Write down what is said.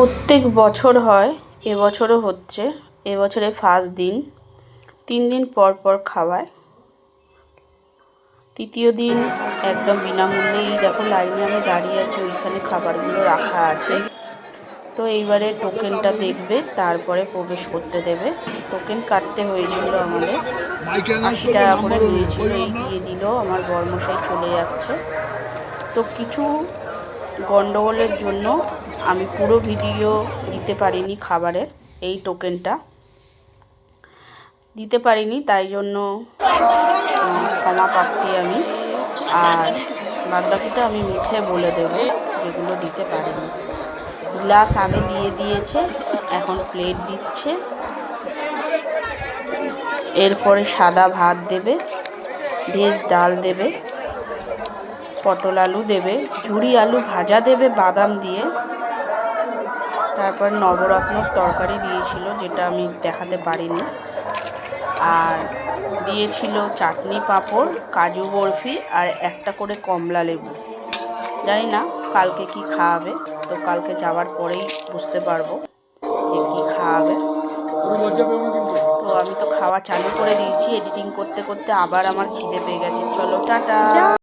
প্রত্যেক বছর হয়, এবছরও হচ্ছে। এবছরে ফার্স্ট দিন, 3 দিন পর পর খাওয়ায়। তৃতীয় দিন একদম বিনামূল্যেই, দেখো লাইনে আমি দাঁড়িয়ে আছি, ওইখানে খাবারগুলো রাখা আছে। তো এইবারে টোকেনটা দেখবে, তারপরে প্রবেশ করতে দেবে। টোকেন কাটতে হয়েছিল আমাদের, 80 টাকা করে নিয়েছিল। এই দিয়ে দিল, আমার বরমশাই চলে যাচ্ছে। তো কিছু গন্ডগোলের জন্য আমি পুরো ভিডিও দিতে পারিনি খাবারের, এই টোকেনটা দিতে পারিনি, তাই জন্য ক্ষমা প্রার্থী আমি। আর বাদবাকিটা আমি মুখে বলে দেব যেগুলো দিতে পারিনি। গ্লাস আগে দিয়ে দিয়েছে, এখন প্লেট দিচ্ছে। এরপরে সাদা ভাত দেবে, ভেজ ডাল দেবে, পটল আলু দেবে, ঝুরি আলু ভাজা দেবে বাদাম দিয়ে। তারপর নবরত্নর তরকারি দিয়েছিল, যেটা আমি দেখাতে পারিনি। আর দিয়েছিল চাটনি, পাঁপড়, কাজু বরফি আর একটা করে কমলা লেবু। জানি না কালকে কি খাওয়াবে, তো কালকে যাওয়ার পরেই বুঝতে পারবো যে কী খাওয়াবে। তো আমি তো খাওয়া চালু করে দিয়েছি, এডিটিং করতে করতে আবার আমার খিদে পেয়ে গেছে। চলো টাটা।